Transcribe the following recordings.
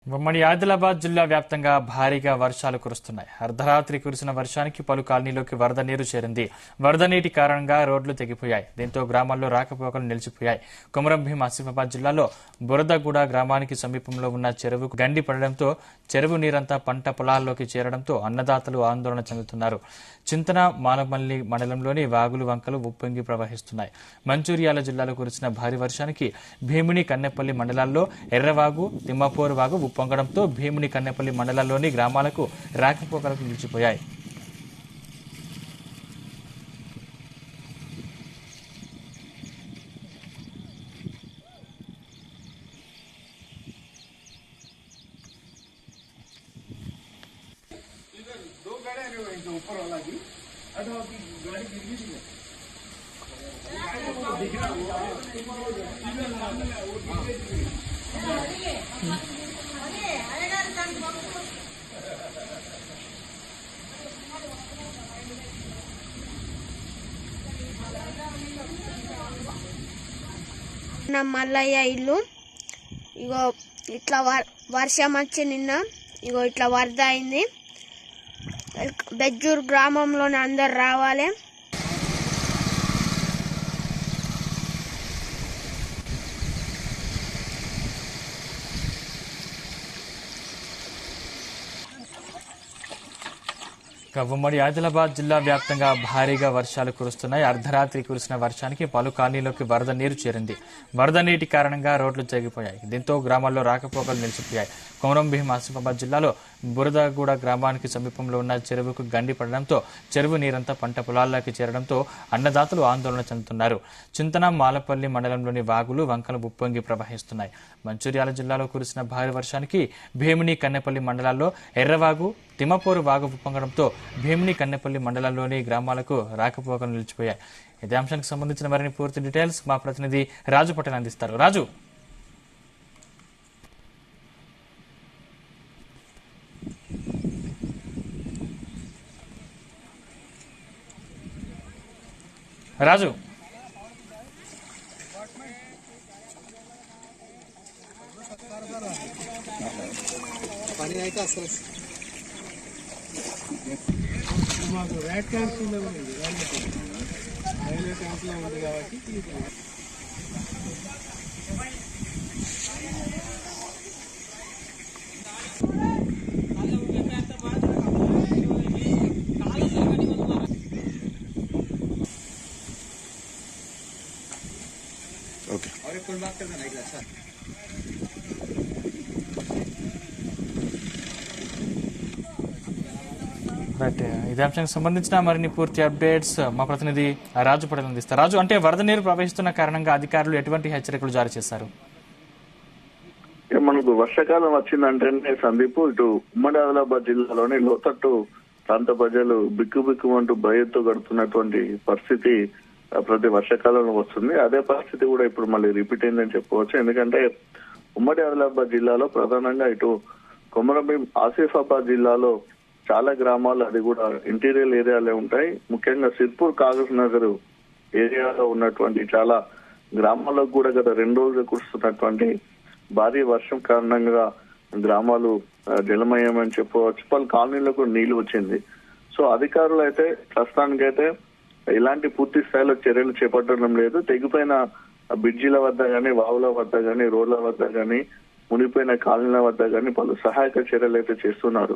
ఉమ్మడి ఆదిలాబాద్ జిల్లా వ్యాప్తంగా భారీగా వర్షాలు కురుస్తున్నాయి. అర్ధరాత్రి కురిసిన వర్షానికి పలు కాలనీలోకి వరద నీరు చేరింది. వరద నీటి కారణంగా రోడ్లు తెగిపోయాయి. దీంతో గ్రామాల్లో రాకపోకలు నిలిచిపోయాయి. కొమరంభీం ఆసిఫాబాద్ జిల్లాలో బురదగూడ గ్రామానికి సమీపంలో ఉన్న చెరువుకు గండి పడడంతో చెరువు నీరంతా పంట పొలాల్లోకి చేరడంతో అన్నదాతలు ఆందోళన చెందుతున్నారు. చింతన మాలమల్లి మండలంలోని వాగులు వంకలు ఉప్పొంగి ప్రవహిస్తున్నాయి. మంచిర్యాల జిల్లాలో కురిసిన భారీ వర్షానికి భీముని కన్నెపల్లి మండలాల్లో ఎర్రవాగు తిమ్మాపూర్ వాగు ఉప్పొంగడంతో భీముని కన్నెపల్లి మండలాల్లోని గ్రామాలకు రాకపోకలకు నిలిచిపోయాయి. ऊपर वाला की अटो की गाड़ी गिर गई थी నా మల్లయ్య ఇల్లు ఇగో ఇట్లా వర్షం వచ్చి నిన్న ఇగో ఇట్లా వరద అయింది. బెజ్జూర్ గ్రామంలోనే అందరు రావాలి. ఉమ్మడి ఆదిలాబాద్ జిల్లా వ్యాప్తంగా భారీగా వర్షాలు కురుస్తున్నాయి. అర్ధరాత్రి కురిసిన వర్షానికి పలు కాలనీలోకి వరద నీరు చేరింది. వరద నీటి కారణంగా రోడ్లు తెగిపోయాయి. దీంతో గ్రామాల్లో రాకపోకలు నిలిచిపోయాయి. కొమరంభీం ఆసిఫాబాద్ జిల్లాలో బురదగూడ గ్రామానికి సమీపంలో ఉన్న చెరువుకు గండి పడడంతో చెరువు నీరంతా పంట పొలాల్లోకి చేరడంతో అన్నదాతలు ఆందోళన చెందుతున్నారు. చింతన మాలపల్లి మండలంలోని వాగులు వంకలు ఉప్పొంగి ప్రవహిస్తున్నాయి. మంచిర్యాల జిల్లాలో కురిసిన భారీ వర్షానికి భీముని కన్నెపల్లి మండలాల్లో ఎర్రవాగు తిమ్మపూరు వాగు ఉప్పొంగడంతో భీముని కన్నెపల్లి మండలంలోని గ్రామాలకు రాకపోకలు నిలిచిపోయాయి. ఇదే అంశానికి సంబంధించిన మరిన్ని పూర్తి డీటెయిల్స్ మా ప్రతినిధి రాజు పటేల్ అందిస్తారు. రాజు, రాజు పని అయితే అసలు మాకు రైట్ క్యాన్సిల్ ఉంది, రైల్వే క్యాన్సిల్ ఉంది కాబట్టి ఓకే. రైట్, ఇదే అంశానికి సంబంధించిన మరిన్ని పూర్తి అప్డేట్స్ మా ప్రతినిధి రాజు పటేల్ అందిస్తారు. రాజు, అంటే వరద నీరు ప్రవహిస్తున్న కారణంగా అధికారులు ఎటువంటి హెచ్చరికలు జారీ చేశారు? మనకు వర్షాకాలం వచ్చిందంటేనే సందీప్, ఇటు ఉమ్మడి ఆదిలాబాద్ జిల్లాలోని లోతట్టు ప్రాంత ప్రజలు బిక్కుబిక్కుమంటూ భయంతో గడుపుతున్నటువంటి పరిస్థితి ప్రతి వర్షాకాలంలో వస్తుంది. అదే పరిస్థితి కూడా ఇప్పుడు మళ్ళీ రిపీట్ అయిందని చెప్పుకోవచ్చు. ఎందుకంటే ఉమ్మడి ఆదిలాబాద్ జిల్లాలో ప్రధానంగా ఇటు కొమరంభీం ఆసిఫాబాద్ జిల్లాలో చాలా గ్రామాలు, అది కూడా ఇంటీరియర్ ఏరియాలే ఉంటాయి. ముఖ్యంగా సిర్పూర్ కాగజ్ నగర్ ఏరియాలో ఉన్నటువంటి చాలా గ్రామాలకు కూడా గత 2 రోజులు కురుస్తున్నటువంటి భారీ వర్షం కారణంగా గ్రామాలు జలమయమని చెప్పవచ్చు. పలు కాలనీలకు నీళ్లు వచ్చింది. సో అధికారులు అయితే ప్రస్తుతానికైతే ఇలాంటి పూర్తి స్థాయిలో చర్యలు చేపట్టడం లేదు. తెగిపోయిన బ్రిడ్జిల వద్ద గానీ, వాగుల వద్ద గానీ, రోడ్ల వద్ద గానీ, మునిగిపోయిన కాలనీల వద్ద గానీ పలు సహాయక చర్యలు అయితే చేస్తున్నారు.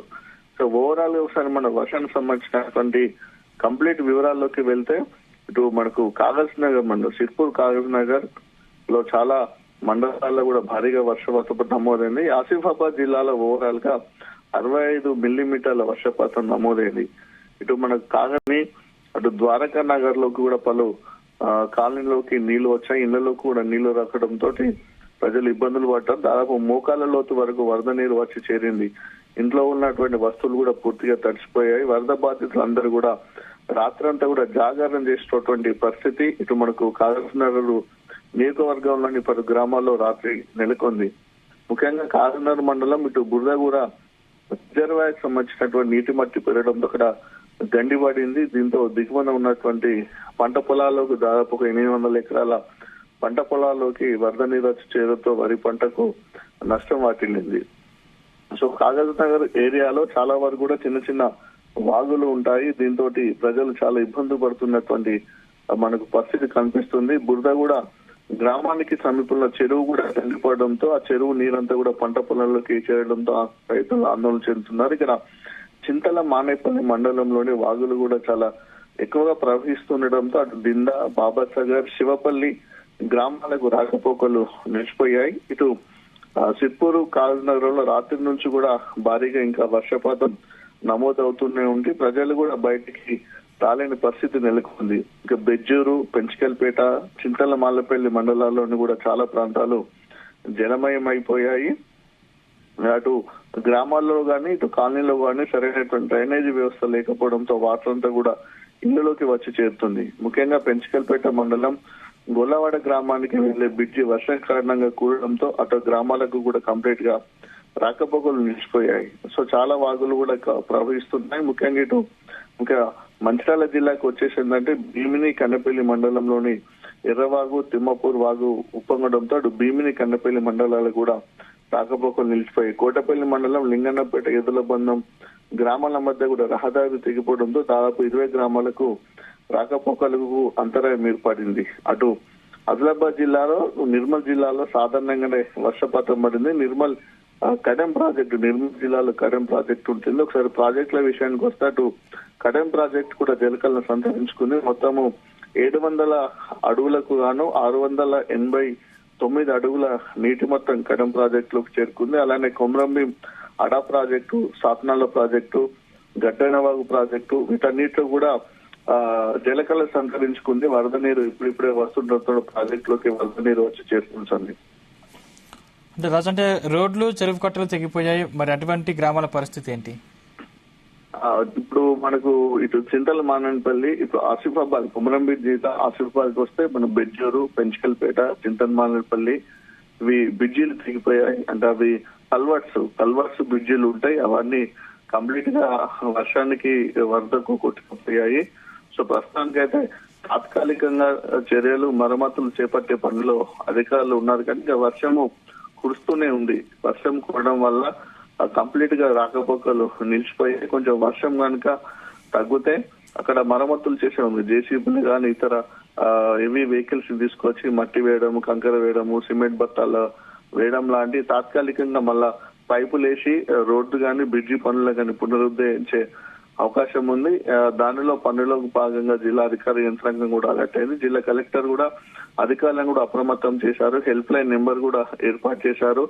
సో ఓవరాల్ ఒకసారి మన వర్షానికి సంబంధించినటువంటి కంప్లీట్ వివరాల్లోకి వెళ్తే, ఇటు మనకు కాగజ్ నగర్ మండలం సిర్పూర్ కాగజ్ నగర్ లో చాలా మండలాల్లో కూడా భారీగా వర్షపాతం నమోదైంది. ఆసిఫాబాద్ జిల్లాలో ఓవరాల్ గా 65 మిల్లీమీటర్ల వర్షపాతం నమోదైంది. ఇటు మనకు కాగజ్ని అటు ద్వారకా నగర్ లోకి కూడా పలు కాలనీలోకి నీళ్లు వచ్చాయి. ఇళ్లలోకి కూడా నీళ్లు రాకడంతో ప్రజలు ఇబ్బందులు పడ్డారు. దాదాపు మోకాళ్ళ లోతు వరకు వరద నీరు వచ్చి చేరింది. ఇంట్లో ఉన్నటువంటి వస్తువులు కూడా పూర్తిగా తడిసిపోయాయి. వరద బాధితులు అందరూ కూడా రాత్రంతా కూడా జాగరణ చేసినటువంటి పరిస్థితి ఇటు మనకు కాగజ్ నగర్ నియోజకవర్గంలోని పలు గ్రామాల్లో రాత్రి నెలకొంది. ముఖ్యంగా కాగజ్ నగర్ మండలం ఇటు బురదగూడ రిజర్వాయర్కి సంబంధించినటువంటి నీటి మట్టి పెరగడంతో అక్కడ గండి పడింది. దీంతో దిగువన ఉన్నటువంటి పంట పొలాల్లోకి దాదాపు 800 ఎకరాల పంట పొలాల్లోకి వరద నీరు వచ్చి చేరడంతో వరి పంటకు నష్టం వాటిల్లింది. సో కాగజ్ నగర్ ఏరియాలో చాలా వరకు కూడా చిన్న చిన్న వాగులు ఉంటాయి. దీంతో ప్రజలు చాలా ఇబ్బంది పడుతున్నటువంటి మనకు పరిస్థితి కనిపిస్తుంది. బురద కూడా గ్రామానికి సమీపంలో చెరువు కూడా ఎండిపోవడంతో ఆ చెరువు నీరంతా కూడా పంట పొలాల్లోకి చేరడంతో రైతులు ఆందోళన చెందుతున్నారు. ఇక్కడ చింతల మానేపల్లి మండలంలోని వాగులు కూడా చాలా ఎక్కువగా ప్రవహిస్తుండటంతో అటు దిండ, బాబాసాగర్, శివపల్లి గ్రామాలకు రాకపోకలు నిలిచిపోయాయి. ఇటు సిర్పూరు, కాగజ్ నగరంలో రాత్రి నుంచి కూడా భారీగా ఇంకా వర్షపాతం నమోదవుతూనే ఉంది. ప్రజలు కూడా బయటికి రాలేని పరిస్థితి నెలకొంది. ఇంకా బెజ్జూరు, పెంచికల్పేట, చింతల మాలపల్లి మండలాల్లోని కూడా చాలా ప్రాంతాలు జలమయం అయిపోయాయి. అటు గ్రామాల్లో గానీ ఇటు కాలనీలో గానీ సరైనటువంటి డ్రైనేజీ వ్యవస్థ లేకపోవడంతో వాటర్ అంతా కూడా ఇళ్లలోకి వచ్చి చేరుతుంది. ముఖ్యంగా పెంచికల్పేట మండలం గొల్లవాడ గ్రామానికి వెళ్లే బ్రిడ్జి వర్షం కారణంగా కూడడంతో అటు గ్రామాలకు కూడా కంప్లీట్ గా రాకపోకలు నిలిచిపోయాయి. సో చాలా వాగులు కూడా ప్రవహిస్తున్నాయి. ముఖ్యంగా ఇటు ఇంకా మంచిర్యాల జిల్లాకు వచ్చేసిందంటే భీమిని, కన్నపల్లి మండలంలోని ఎర్రవాగు, తిమ్మపూర్ వాగు ఉప్పొంగడంతో అటు భీమిని, కన్నపల్లి మండలాలు కూడా రాకపోకలు నిలిచిపోయాయి. కోటపల్లి మండలం లింగన్నపేట, ఎదులబంధం గ్రామాల మధ్య కూడా రహదారి తెగిపోవడంతో దాదాపు 20 గ్రామాలకు రాకపోకలకు అంతరాయం ఏర్పడింది. అటు ఆదిలాబాద్ జిల్లాలో, నిర్మల్ జిల్లాలో సాధారణంగానే వర్షపాతం పడింది. నిర్మల్ కడెం ప్రాజెక్టు, నిర్మల్ జిల్లాలో కడెం ప్రాజెక్టు ఉంటుంది. ఒకసారి ప్రాజెక్టుల విషయానికి వస్తే అటు కడెం ప్రాజెక్టు కూడా జలకలను సంతరించుకుంది. మొత్తము 700 అడుగులకు గాను 689 అడుగుల నీటి మొత్తం కడెం ప్రాజెక్టులోకి చేరుకుంది. అలానే కొమరంభీం అడా ప్రాజెక్టు, సాత్నాల ప్రాజెక్టు, గడ్డనవాగు ప్రాజెక్టు వీటన్నిటిలో కూడా జలకళ సంతరించుకుంది. వరద నీరు ఇప్పుడిప్పుడే వస్తుండటంతో ప్రాజెక్టులోకి వరద నీరు వచ్చి చేరుకుంటుంది. అంటే రాజు, అంటే రోడ్లు, చెరువు కట్టలు తెగిపోయాయి. మరి అటువంటి గ్రామాల పరిస్థితి ఏంటి? ఇప్పుడు మనకు ఇటు చింతల మానేపల్లి, ఇప్పుడు ఆసిఫాబాద్, కుమరంభీం జిల్లా ఆసిఫాబాద్కి వస్తే మన బెజ్జూరు, పెంచికల్పేట, చింతల మానేపల్లి ఇవి బ్రిడ్జీలు తెగిపోయాయి. అంటే అవి కల్వర్ట్స్ బ్రిడ్జీలు ఉంటాయి. అవన్నీ కంప్లీట్ గా వర్షానికి వరదకు కొట్టుకుపోయాయి. సో ప్రస్తుతానికి అయితే తాత్కాలికంగా చర్యలు, మరమ్మతులు చేపట్టే పనిలో అధికారులు ఉన్నారు. కానీ వర్షము కురుస్తూనే ఉంది. వర్షం కురవడం వల్ల కంప్లీట్ గా రాకపోకలు నిలిచిపోయాయి. కొంచెం వర్షం కనుక తగ్గితే అక్కడ మరమ్మతులు చేసే ఉంది. జేసీబీలు కానీ ఇతర హెవీ వెహికల్స్ తీసుకొచ్చి మట్టి వేయడము, కంకర వేయడము, సిమెంట్ బత్తాలు వేయడం లాంటి తాత్కాలికంగా మళ్ళా పైపులు వేసి రోడ్డు కానీ బ్రిడ్జి పనులు కానీ పునరుద్ధరించే అవకాశం ఉంది. దానిలో పనులకు భాగంగా జిల్లా అధికార యంత్రాంగం కూడా అలర్ట్ అయింది. జిల్లా కలెక్టర్ కూడా అధికారులను కూడా అప్రమత్తం చేశారు. హెల్ప్ లైన్ నెంబర్ కూడా ఏర్పాటు చేశారు.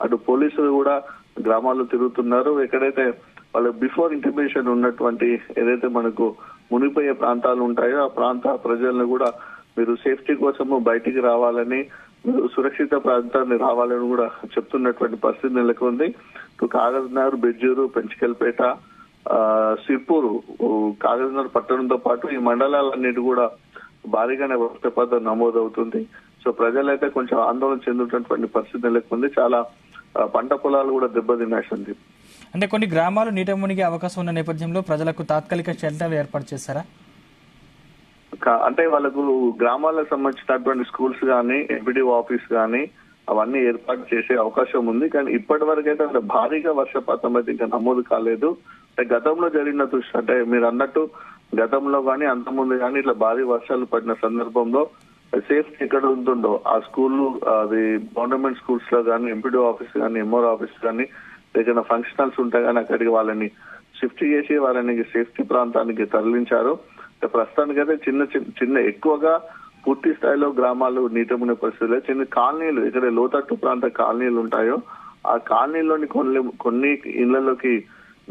అటు పోలీసులు కూడా గ్రామాల్లో తిరుగుతున్నారు. ఎక్కడైతే వాళ్ళ బిఫోర్ ఇంటిమేషన్ ఉన్నటువంటి ఏదైతే మనకు మునిగిపోయే ప్రాంతాలు ఉంటాయో ఆ ప్రాంత ప్రజలను కూడా మీరు సేఫ్టీ కోసము బయటికి రావాలని, మీరు సురక్షిత ప్రాంతాన్ని రావాలని కూడా చెప్తున్నటువంటి పరిస్థితి నెలకొంది. ఇటు కాగజ్ నగర్, బెజ్జూరు, పెంచికల్పేట, సిర్పూరు, కాగజ్ నగర్ పట్టణంతో పాటు ఈ మండలాలన్నిటి కూడా భారీగానే వర్షపాతం నమోదవుతుంది. సో ప్రజలైతే కొంచెం ఆందోళన చెందుతున్నటువంటి పరిస్థితి నెలకొంది. చాలా పంట పొలాలు కూడా దెబ్బతిన్నాయి. అంటే కొన్ని గ్రామాలు నీట మునిగే అవకాశం ఉన్న నేపథ్యంలో ప్రజలకు తాత్కాలిక షెల్టర్ ఏర్పాటు చేశారా? అంటే వాళ్ళకు గ్రామాలకు సంబంధించినటువంటి స్కూల్స్ కానీ, ఎంపీడీఓ ఆఫీస్ కానీ అవన్నీ ఏర్పాటు చేసే అవకాశం ఉంది. కానీ ఇప్పటి వరకు అయితే భారీగా వర్షపాతం అయితే ఇంకా నమోదు కాలేదు. అంటే గతంలో జరిగిన దృష్టి, అంటే మీరు అన్నట్టు గతంలో కానీ అంతకుముందు కానీ ఇట్లా భారీ వర్షాలు పడిన సందర్భంలో సేఫ్టీ ఎక్కడ ఉంటుందో ఆ స్కూల్, అది గవర్నమెంట్ స్కూల్స్ లో కానీ, ఎంపీడీఓ ఆఫీస్ కానీ, ఎంఆర్ఓ ఆఫీస్ కానీ ఏదైనా ఫంక్షనల్స్ ఉంటే కానీ అక్కడికి వాళ్ళని షిఫ్ట్ చేసి వాళ్ళని సేఫ్టీ ప్రాంతానికి తరలించారు. ప్రస్తుతానికి అయితే చిన్న ఎక్కువగా పూర్తి స్థాయిలో గ్రామాలు నీట మునిగే పరిస్థితుల్లో చిన్న కాలనీలు, ఇక్కడ లోతట్టు ప్రాంత కాలనీలు ఉంటాయో ఆ కాలనీలోని కొన్ని ఇళ్లలోకి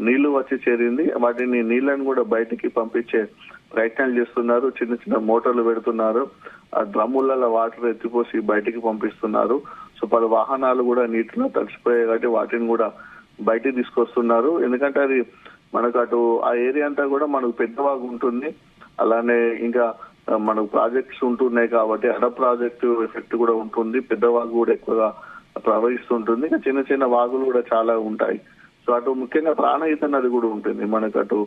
నీళ్లు వచ్చి చేరింది. వాటిని నీళ్లను కూడా బయటికి పంపించే ప్రయత్నాలు చేస్తున్నారు. చిన్న మోటార్లు పెడుతున్నారు. ఆ డ్రమ్ములలో వాటర్ ఎత్తిపోసి బయటికి పంపిస్తున్నారు. సో పలు వాహనాలు కూడా నీటిలో తడిసిపోయాయి కాబట్టి వాటిని కూడా బయటికి తీసుకొస్తున్నారు. ఎందుకంటే అది మనకు అటు ఆ ఏరియా అంతా కూడా మనకు పెద్దవాగు ఉంటుంది. అలానే ఇంకా మనకు ప్రాజెక్ట్స్ ఉంటున్నాయి కాబట్టి అడ ప్రాజెక్టు ఎఫెక్ట్ కూడా ఉంటుంది. పెద్దవాగు కూడా ఎక్కువగా ప్రవహిస్తుంటుంది. ఇంకా చిన్న వాగులు కూడా చాలా ఉంటాయి. సో అటు ముఖ్యంగా ప్రాణహిత నది కూడా ఉంటుంది. మనకు అటు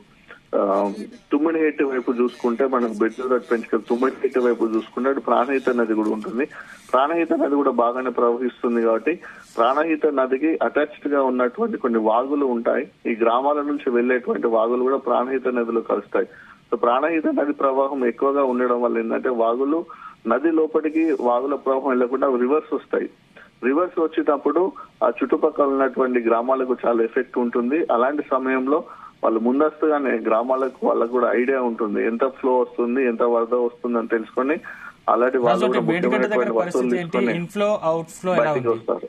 తుమ్మిడిహెట్టి వైపు చూసుకుంటే మనకు బెడ్జూరు పెంచుకొని తుమ్మిడిహెట్టి వైపు చూసుకుంటే అటు ప్రాణహిత నది కూడా ఉంటుంది. ప్రాణహిత నది కూడా బాగానే ప్రవహిస్తుంది కాబట్టి ప్రాణహిత నదికి అటాచ్డ్ గా ఉన్నటువంటి కొన్ని వాగులు ఉంటాయి. ఈ గ్రామాల నుంచి వెళ్లేటువంటి వాగులు కూడా ప్రాణహిత నదిలో కలుస్తాయి. సో ప్రాణహిత నది ప్రవాహం ఎక్కువగా ఉండడం వల్ల ఏంటంటే వాగులు నది లోపలికి వాగుల ప్రవాహం వెళ్లకుండా రివర్స్ వస్తాయి. రివర్స్ వచ్చేటప్పుడు ఆ చుట్టుపక్కల ఉన్నటువంటి గ్రామాలకు చాలా ఎఫెక్ట్ ఉంటుంది. అలాంటి సమయంలో వాళ్ళు ముందస్తుగానే గ్రామాలకు వాళ్ళకు కూడా ఐడియా ఉంటుంది ఎంత ఫ్లో వస్తుంది, ఎంత వరద వస్తుంది అని తెలుసుకొని అలాంటి వాళ్ళు కూడా ముఖ్యమైనటువంటి వస్తువులు తీసుకొని బయటికి వస్తారు.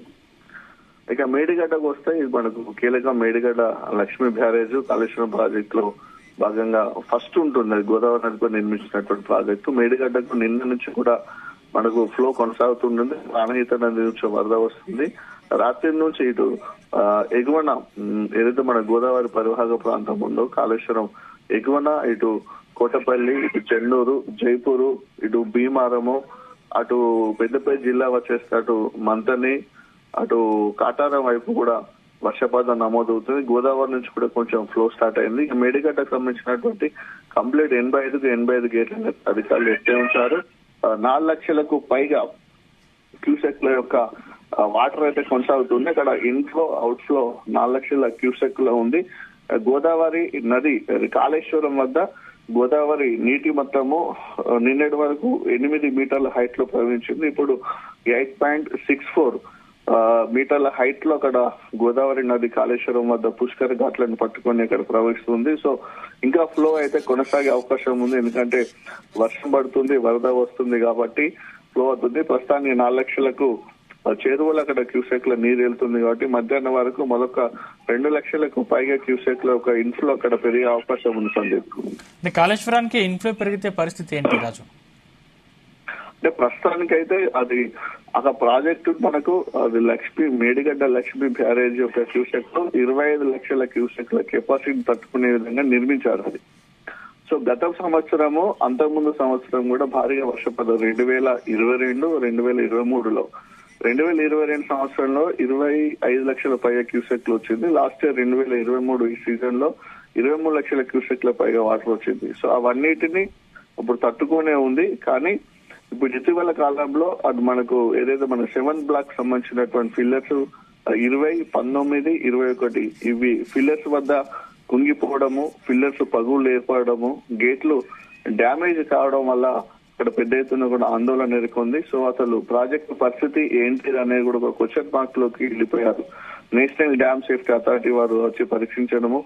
ఇక మేడిగడ్డకు వస్తే ఇది మనకు కీలక మేడిగడ్డ లక్ష్మీ బ్యారేజ్ కాళేశ్వరం ప్రాజెక్ట్ లో భాగంగా ఫస్ట్ ఉంటుంది. అది గోదావరి నదిపై నిర్మించినటువంటి ప్రాజెక్టు. మేడిగడ్డకు నిన్న నుంచి కూడా మనకు ఫ్లో కొనసాగుతుంటుంది. ప్రాణహిత నది నుంచి వరద వస్తుంది. రాత్రి నుంచి ఇటు ఎగువన ఏదైతే మన గోదావరి పరివాహక ప్రాంతం ఉందో కాళేశ్వరం ఎగువన ఇటు కోటపల్లి, ఇటు చెన్నూరు, జైపూరు, ఇటు భీమారము, అటు పెద్దపల్లి జిల్లా వచ్చేస్తే అటు మంతని, అటు కాటారం వైపు కూడా వర్షపాతం నమోదవుతుంది. గోదావరి నుంచి కూడా కొంచెం ఫ్లో స్టార్ట్ అయింది. మేడిగడ్డకు సంబంధించినటువంటి కంప్లీట్ 85 గేట్లను అధికారులు ఎత్తే ఉంచారు. 4 లక్షలకు పైగా క్యూసెక్ల యొక్క వాటర్ అయితే కొనసాగుతుంది. అక్కడ ఇన్ఫ్లో అవుట్ ఫ్లో 4 లక్షల క్యూసెక్ లో ఉంది. గోదావరి నది కాళేశ్వరం వద్ద గోదావరి నీటి మొత్తము నిన్నటి వరకు 8 మీటర్ల హైట్ లో ప్రవహించింది. ఇప్పుడు 8.64 మీటర్ల హైట్ లో అక్కడ గోదావరి నది కాళేశ్వరం వద్ద పుష్కర ఘాట్లను పట్టుకొని అక్కడ ప్రవహిస్తుంది. సో ఇంకా ఫ్లో అయితే కొనసాగే అవకాశం ఉంది. ఎందుకంటే వర్షం పడుతుంది, వరద వస్తుంది కాబట్టి ఫ్లో అవుతుంది. ప్రస్తుతానికి 4 లక్షలకు చెరువులు అక్కడ క్యూసెక్ల నీరు వెళ్తుంది కాబట్టి మధ్యాహ్నం వరకు మరొక 2 లక్షలకు పైగా క్యూసెక్ల ఒక ఇన్ఫ్లో అక్కడ పెరిగే అవకాశం ఉంది సందీప్. కాళేశ్వరానికి ఇన్ఫ్లో పెరిగితే పరిస్థితి ఏంటి రాజు? అంటే ప్రస్తుతానికైతే అది ఒక ప్రాజెక్టు మనకు అది మేడిగడ్డ లక్ష్మీ బ్యారేజ్ యొక్క క్యూసెక్ 25 లక్షల క్యూసెక్ల కెపాసిటీ తట్టుకునే విధంగా నిర్మించారు అది. సో గత సంవత్సరము అంతకుముందు సంవత్సరం కూడా భారీగా వర్షపాతం 2022, 2023లో 2022 సంవత్సరంలో 25 లక్షల పైగా క్యూసెక్లు వచ్చింది. లాస్ట్ ఇయర్ 2023 ఈ సీజన్ లో 23 లక్షల క్యూసెక్ల పైగా వాటర్ వచ్చింది. సో అవన్నిటిని ఇప్పుడు తట్టుకునే ఉంది. కానీ ఇప్పుడు ఇటీవల కాలంలో అది మనకు ఏదైతే మన 7 బ్లాక్ సంబంధించినటువంటి ఫిల్లర్స్ 20, 19, 21 ఇవి ఫిల్లర్స్ వద్ద కుంగిపోవడము, ఫిల్లర్స్ పగుళ్లు ఏర్పడము, గేట్లు డ్యామేజ్ కావడం వల్ల ఇక్కడ పెద్ద ఎత్తున కూడా ఆందోళన నెలకొంది. సో అసలు ప్రాజెక్టు పరిస్థితి ఏంటి అనేది కూడా ఒక క్వశ్చన్ మార్క్ లోకి వెళ్ళిపోయారు. నేషనల్ డ్యామ్ సేఫ్టీ అథారిటీ వారు వచ్చి పరీక్షించడము,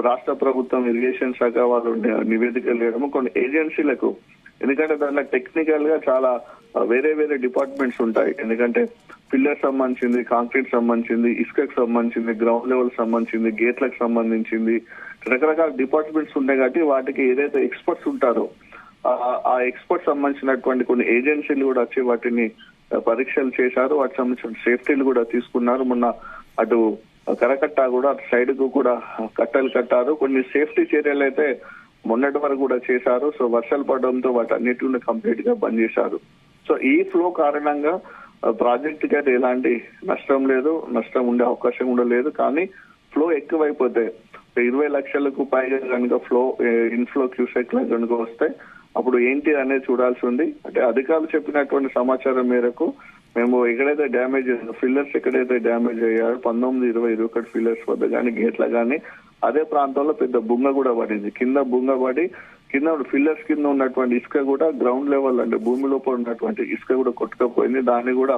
రాష్ట్ర ప్రభుత్వం ఇరిగేషన్ శాఖ వారు నివేదికలు వేయడము, కొన్ని ఏజెన్సీలకు, ఎందుకంటే దాంట్లో టెక్నికల్ గా చాలా వేరే డిపార్ట్మెంట్స్ ఉంటాయి. ఎందుకంటే పిల్లర్ సంబంధించింది, కాంక్రీట్ సంబంధించింది, ఇసుకకు సంబంధించింది, గ్రౌండ్ లెవెల్ సంబంధించింది, గేట్లకు సంబంధించింది రకరకాల డిపార్ట్మెంట్స్ ఉంటాయి కాబట్టి వాటికి ఏదైతే ఎక్స్పర్ట్స్ ఉంటారో ఆ ఎక్స్పర్ట్స్ సంబంధించినటువంటి కొన్ని ఏజెన్సీలు కూడా వచ్చి వాటిని పరీక్షలు చేశారు. వాటికి సంబంధించిన సేఫ్టీలు కూడా తీసుకున్నారు. మొన్న అటు కరకట్ట కూడా అటు సైడ్ కు కూడా కట్టలు కట్టారు. కొన్ని సేఫ్టీ చర్యలు అయితే మొన్నటి వరకు కూడా చేశారు. సో వర్షాలు పడడంతో వాటన్నిటిని కంప్లీట్ గా బంద్ చేశారు. సో ఈ ఫ్లో కారణంగా ప్రాజెక్ట్ కి అయితే ఎలాంటి నష్టం లేదు, నష్టం ఉండే అవకాశం కూడా లేదు. కానీ ఫ్లో ఎక్కువైపోతే 20 లక్షలకు పైగా కనుక ఫ్లో ఇన్ఫ్లో క్యూసెక్ కనుక వస్తే అప్పుడు ఏంటి అనేది చూడాల్సి ఉంది. అంటే అధికారులు చెప్పినటువంటి సమాచారం మేరకు మేము ఎక్కడైతే డ్యామేజ్ ఫిల్లర్స్ ఎక్కడైతే డ్యామేజ్ అయ్యారో 19, 20, 21 ఫిల్లర్స్ వద్ద కానీ గేట్ల కానీ అదే ప్రాంతంలో పెద్ద బుంగ కూడా పడింది. కింద బుంగ పడి కింద ఫిల్లర్స్ కింద ఉన్నటువంటి ఇసుక కూడా గ్రౌండ్ లెవెల్ అంటే భూమి లోపల ఉన్నటువంటి ఇసుక కూడా కొట్టుకపోయింది. దాన్ని కూడా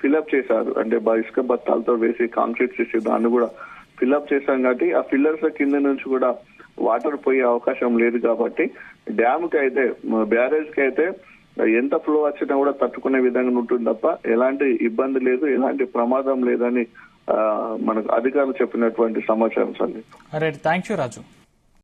ఫిల్అప్ చేశారు. అంటే ఇసుక బత్తాలతో వేసి కాంక్రీట్ చేసి దాన్ని కూడా ఫిల్అప్ చేశాం కాబట్టి ఆ ఫిల్లర్స్ కింద నుంచి కూడా వాటర్ పోయే అవకాశం లేదు. కాబట్టి డ్యామ్ కి అయితే బ్యారేజ్ కి అయితే ఎంత ఫ్లో వచ్చినా కూడా తట్టుకునే విధంగా ఉంటుంది తప్ప ఎలాంటి ఇబ్బంది లేదు, ఎలాంటి ప్రమాదం లేదని మనకు అధికారులు చెప్పినటువంటి సమాచారం. Thank you Raju.